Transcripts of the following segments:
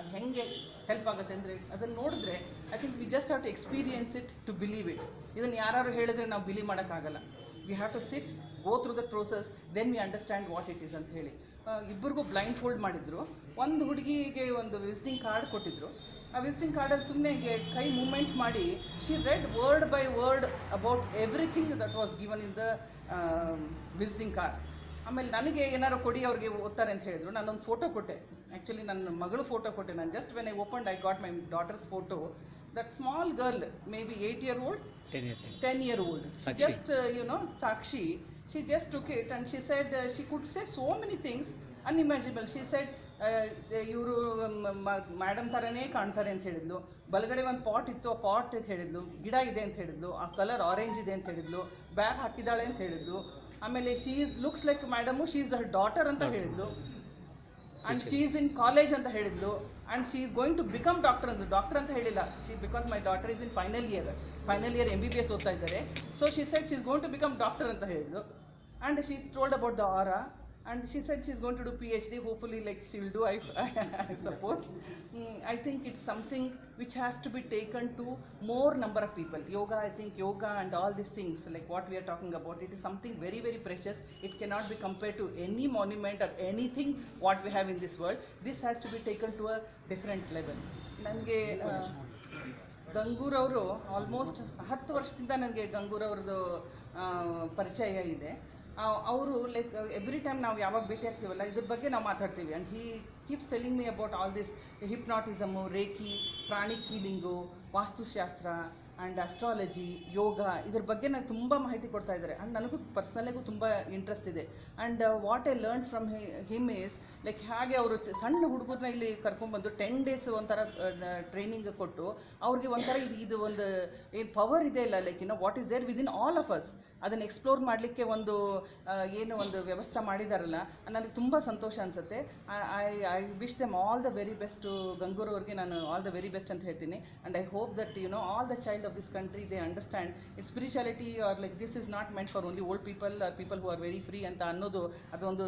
ಅದು ಹೆಂಗೆ ಹೆಲ್ಪ್ ಆಗುತ್ತೆ ಅಂದರೆ ಅದನ್ನು ನೋಡಿದ್ರೆ I think we just have to experience it to believe it. ಇದನ್ನು ಯಾರು ಹೇಳಿದ್ರೆ ನಾವು ಬಿಲೀವ್ ಮಾಡೋಕ್ಕಾಗಲ್ಲ. We have to sit, go through the process, then we understand what it is ಅಂತ ಹೇಳಿ. ಇಬ್ಬರಿಗೂ ಬ್ಲೈಂಡ್ ಫೋಲ್ಡ್ ಮಾಡಿದ್ರು. ಒಂದು ಹುಡುಗಿಗೆ ಒಂದು ವಿಸಿಟಿಂಗ್ ಕಾರ್ಡ್ ಕೊಟ್ಟಿದ್ರು. ಆ ವಿಸಿಟಿಂಗ್ ಕಾರ್ಡಲ್ಲಿ ಸುಮ್ಮನೆ ಹೀಗೆ ಕೈ ಮೂಮೆಂಟ್ ಮಾಡಿ she red word by word about everything that was given in the visiting card. ಆಮೇಲೆ ನನಗೆ ಏನಾರು ಕೊಡಿ ಅವ್ರಿಗೆ ಓದ್ತಾರೆ ಅಂತ ಹೇಳಿದ್ರು. ನಾನೊಂದು ಫೋಟೋ ಕೊಟ್ಟೆ, ಆ್ಯಕ್ಚುಲಿ ನನ್ನ ಮಗಳು ಫೋಟೋ ಕೊಟ್ಟೆ ನಾನು. Just when I opened I got my daughters photo. That small girl, may be 8 year old, 10 year old, just Sakshi, she just took it and she said she could say so many things unimaginable. She said ಇವರು madam ಥರನೇ ಕಾಣ್ತಾರೆ ಅಂತ ಹೇಳಿದ್ಲು. ಬಲಗಡೆ ಒಂದು pot ಇತ್ತು, ಆ pot ಹೇಳಿದ್ಲು. ಗಿಡ ಇದೆ ಅಂತ ಹೇಳಿದ್ಲು, ಆ ಕಲರ್ ಆರೆಂಜ್ ಇದೆ ಅಂತ ಹೇಳಿದ್ಲು. ಬ್ಯಾಗ್ ಹಾಕಿದ್ದಾಳೆ ಅಂತ ಹೇಳಿದ್ಲು. ಆಮೇಲೆ she is looks like madam, she is her daughter ಅಂತ ಹೇಳಿದ್ಲು. And she is in college ಅಂತ ಹೇಳಿದ್ಲು. And she is going to become doctor ಅಂತ. ಡಾಕ್ಟರ್ ಅಂತ ಹೇಳಿಲ್ಲ, because my daughter is in final year MBBS ಓದ್ತಾ ಇದ್ದಾರೆ. So she said she is going to become doctor ಅಂತ ಹೇಳಿದ್ಲು. And she told about the aura. And she said she's going to do PhD, hopefully, like she will do, I suppose. I think it's something which has to be taken to more number of people. Yoga, I think yoga and all these things, like what we are talking about, it is something very, very precious. It cannot be compared to any monument or anything what we have in this world. This has to be taken to a different level. ನನಗೆ ಗಂಗೂರ್ ಅವರು almost 10 ವರ್ಷದಿಂದ ನನಗೆ ಗಂಗೂರ್ ಅವ್ರದ್ದು ಪರಿಚಯ ಇದೆ. ಅವರು like every time ನಾವು ಯಾವಾಗ ಭೇಟಿ ಆಗ್ತೀವಲ್ಲ ಇದ್ರ ಬಗ್ಗೆ ನಾವು ಮಾತಾಡ್ತೀವಿ. And he keeps telling me about all this hypnotism, reiki, pranic healing, vastu shastra and astrology, yoga, ಇದ್ರ ಬಗ್ಗೆ ನಾನು ತುಂಬ ಮಾಹಿತಿ ಕೊಡ್ತಾ ಇದ್ದಾರೆ. ಆ್ಯಂಡ್ ನನಗೂ ಪರ್ಸ್ನಲಿಗೂ ತುಂಬ ಇಂಟ್ರೆಸ್ಟ್ ಇದೆ. And what I learn from him is like ಹಾಗೆ ಅವರು ಸಣ್ಣ ಹುಡುಗರನ್ನ ಇಲ್ಲಿ ಕರ್ಕೊಂಡ್ಬಂದು 10 days ಒಂಥರ ಟ್ರೈನಿಂಗ್ ಕೊಟ್ಟು ಅವ್ರಿಗೆ ಒಂಥರ ಇದು ಒಂದು ಏನು ಪವರ್ ಇದೆ ಇಲ್ಲ, like what is there within all of us, ಅದನ್ನು ಎಕ್ಸ್ಪ್ಲೋರ್ ಮಾಡಲಿಕ್ಕೆ ಒಂದು ಏನು ಒಂದು ವ್ಯವಸ್ಥೆ ಮಾಡಿದಾರಲ್ಲ, ನನಗೆ ತುಂಬ ಸಂತೋಷ ಅನಿಸುತ್ತೆ. I wish them all the very best. Gangur ಅವ್ರಿಗೆ ನಾನು ಆಲ್ ದ ವೆರಿ ಬೆಸ್ಟ್ ಅಂತ ಹೇಳ್ತೀನಿ. And I hope that all the child of this country, they understand its spirituality, or like this is not meant for only old people or people who are very free ಅಂತ ಅನ್ನೋದು ಅದೊಂದು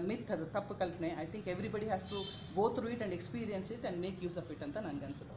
ಮಿತ್, ಅದು ತಪ್ಪು ಕಲ್ಪನೆ. I think everybody has to go through it and experience it and make use of it ಅಂತ ನನಗನ್ಸುತ್ತೆ.